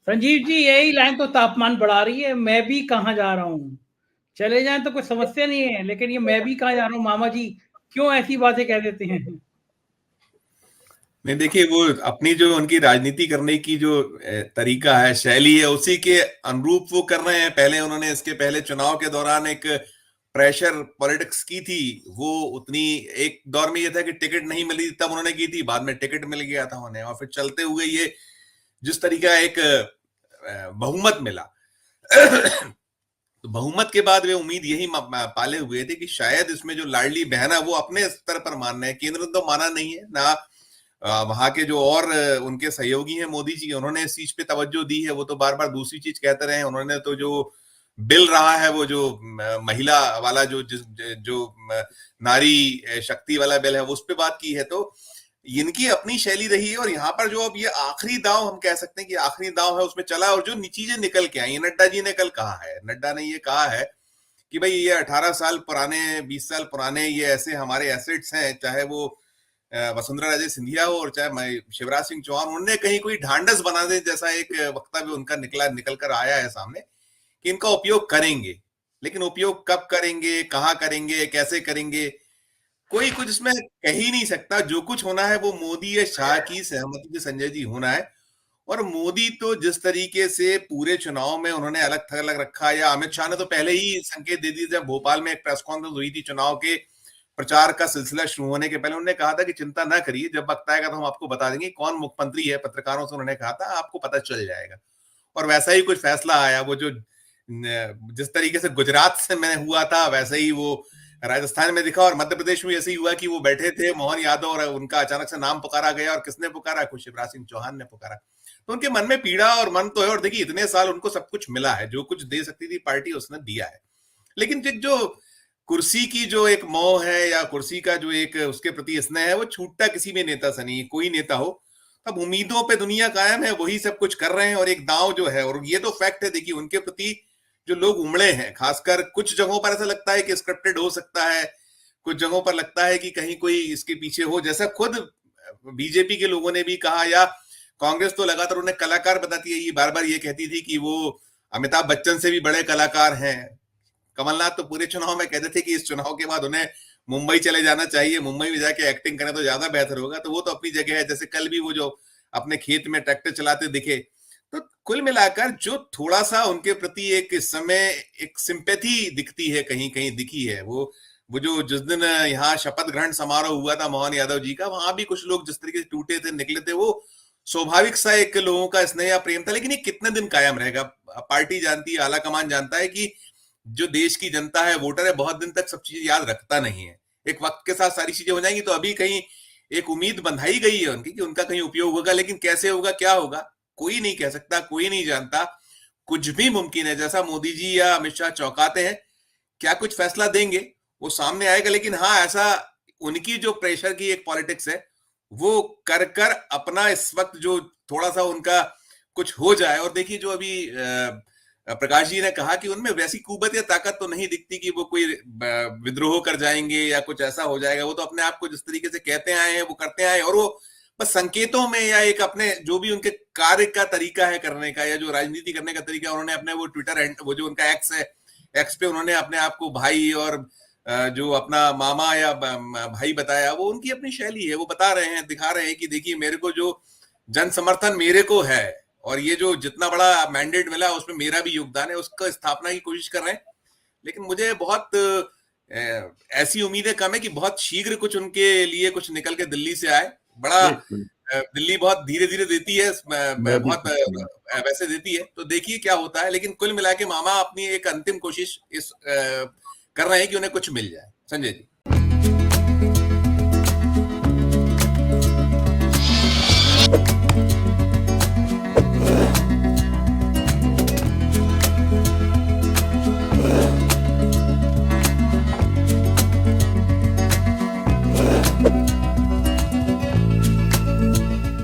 संजीव जी, यही लाइन तो तापमान बढ़ा रही है। मैं भी कहाँ जा रहा हूँ, चले जाएं तो कोई समस्या नहीं है, लेकिन ये मैं भी कहाँ जा रहा हूँ, मामा जी क्यों ऐसी बातें कह देते हैं? नहीं, देखिए, वो अपनी जो उनकी राजनीति करने की जो तरीका है, शैली है, उसी के अनुरूप वो कर रहे हैं। पहले उन्होंने इसके पहले चुनाव के दौरान एक प्रेशर पॉलिटिक्स की थी। वो उतनी, एक दौर में ये था कि टिकट नहीं मिली तब उन्होंने की थी, बाद में टिकट मिल गया था उन्हें, और फिर चलते हुए ये जिस तरीका एक बहुमत मिला तो बहुमत के बाद वे उम्मीद यही पाले हुए थे कि शायद इसमें जो लाडली बहन है वो अपने स्तर पर मान रहे हैं। केंद्र ने तो माना नहीं है ना। वहां के जो और उनके सहयोगी हैं मोदी जी, उन्होंने इस चीज पे तवज्जो दी है। वो तो बार बार दूसरी चीज कहते रहे हैं। उन्होंने तो जो बिल रहा है, वो जो महिला वाला जो नारी शक्ति वाला बिल है, वो उस पर बात की है। तो इनकी अपनी शैली रही है। और यहाँ पर जो अब ये आखिरी दांव, हम कह सकते हैं कि आखिरी दांव है, उसमें चला। और जो चीजें निकल के आई, नड्डा जी ने कल कहा है, नड्डा ने ये कहा है कि भाई ये 18 साल पुराने, 20 साल पुराने ये ऐसे हमारे एसेट्स हैं, चाहे वो वसुंधरा राजे सिंधिया हो और चाहे शिवराज सिंह चौहान, उन्होंने कहीं कोई ढांढस बना दे, जैसा एक वक्तव्य उनका निकल कर आया है सामने, कि इनका उपयोग करेंगे। लेकिन उपयोग कब करेंगे, कहाँ करेंगे, कैसे करेंगे, कोई कुछ इसमें कह ही नहीं सकता। जो कुछ होना है वो मोदी या शाह की सहमति से, संजय जी, होना है। और मोदी तो जिस तरीके से पूरे चुनाव में उन्होंने अलग थलग रखा, या अमित शाह ने तो पहले ही संकेत दे दिया, जब भोपाल में एक प्रेस कॉन्फ्रेंस हुई थी चुनाव के प्रचार का सिलसिला शुरू होने के पहले, उन्होंने कहा था कि चिंता ना करिए, जब वक्त आएगा तो हम आपको बता देंगे कौन मुख्यमंत्री है। पत्रकारों से उन्होंने कहा था आपको पता चल जाएगा। और वैसा ही कुछ फैसला आया। वो जो जिस तरीके से गुजरात से में हुआ था, वैसे ही वो राजस्थान में दिखा। और मध्य प्रदेश में ऐसे ही हुआ कि वो बैठे थे मोहन यादव, और उनका अचानक से नाम पुकारा गया। और किसने पुकारा? खुद शिवराज सिंह चौहान ने पुकारा। तो उनके मन में पीड़ा और मन तो है। और देखिए, इतने साल उनको सब कुछ मिला है, जो कुछ दे सकती थी पार्टी उसने दिया है। लेकिन जो कुर्सी की जो एक मोह है, या कुर्सी का जो एक उसके प्रति स्नेह है, वो छूटता किसी भी नेता से नहीं। कोई नेता हो, अब उम्मीदों पे दुनिया कायम है, वही सब कुछ कर रहे हैं। और एक दांव जो है, और ये तो फैक्ट है, देखिए, उनके प्रति जो लोग उमड़े हैं, खासकर कुछ जगहों पर ऐसा लगता है कि स्क्रिप्टेड हो सकता है, कुछ जगहों पर लगता है कि कहीं कोई इसके पीछे हो, जैसा खुद बीजेपी के लोगों ने भी कहा। या कांग्रेस तो लगातार उन्हें कलाकार बताती है, ये बार बार ये कहती थी कि वो अमिताभ बच्चन से भी बड़े कलाकार हैं। कमलनाथ तो पूरे चुनाव में कहते थे कि इस चुनाव के बाद उन्हें मुंबई चले जाना चाहिए, मुंबई में जाके एक्टिंग करें तो ज्यादा बेहतर होगा। तो वो तो अपनी जगह है। जैसे कल भी वो जो अपने खेत में ट्रैक्टर चलाते दिखे। तो कुल मिलाकर जो थोड़ा सा उनके प्रति एक इस समय एक सिंपैथी दिखती है, कहीं कहीं दिखी है। वो जो जिस दिन यहाँ शपथ ग्रहण समारोह हुआ था मोहन यादव जी का, वहां भी कुछ लोग जिस तरीके से टूटे थे, निकले थे, वो स्वाभाविक सा एक लोगों का स्नेह या प्रेम था। लेकिन ये कितने दिन कायम रहेगा? पार्टी जानती है, आला कमान जानता है कि जो देश की जनता है, वोटर है, बहुत दिन तक सब चीजें याद रखता नहीं है। एक वक्त के साथ सारी चीजें हो जाएंगी। तो अभी कहीं एक उम्मीद बंधाई गई है उनकी कि उनका कहीं उपयोग होगा। लेकिन कैसे होगा, क्या होगा, कोई नहीं कह सकता, कोई नहीं जानता। कुछ भी मुमकिन है। जैसा मोदी जी या अमित शाह चौंकाते हैं, क्या कुछ फैसला देंगे वो सामने आएगा। लेकिन हाँ, ऐसा उनकी जो प्रेशर की एक पॉलिटिक्स है, वो कर कर अपना इस वक्त जो थोड़ा सा उनका कुछ हो जाए। और देखिए, जो अभी प्रकाश जी ने कहा कि उनमें वैसी कुवत या ताकत तो नहीं दिखती कि वो कोई विद्रोह कर जाएंगे या कुछ ऐसा हो जाएगा। वो तो अपने आप को जिस तरीके से कहते आए हैं, वो करते आए। और वो बस संकेतों में, या एक अपने जो भी उनके कार्य का तरीका है करने का, या जो राजनीति करने का तरीका, उन्होंने अपने वो ट्विटर, वो जो उनका एक्स है, एक्स पे उन्होंने अपने आप को भाई और जो अपना मामा या भाई बताया, वो उनकी अपनी शैली है। वो बता रहे हैं, दिखा रहे हैं कि देखिए, मेरे को जो जन समर्थन मेरे को है, और ये जो जितना बड़ा मैंडेट मिला उसमें मेरा भी योगदान है, उसको स्थापना की कोशिश कर रहे हैं। लेकिन मुझे बहुत ऐसी उम्मीदें कम है कि बहुत शीघ्र कुछ उनके लिए कुछ निकल के दिल्ली से आए। बड़ा दिल्ली बहुत धीरे धीरे देती है, बहुत वैसे देती है। तो देखिए क्या होता है। लेकिन कुल मिला के मामा अपनी एक अंतिम कोशिश इस कर रहे हैं कि उन्हें कुछ मिल जाए। संजय जी।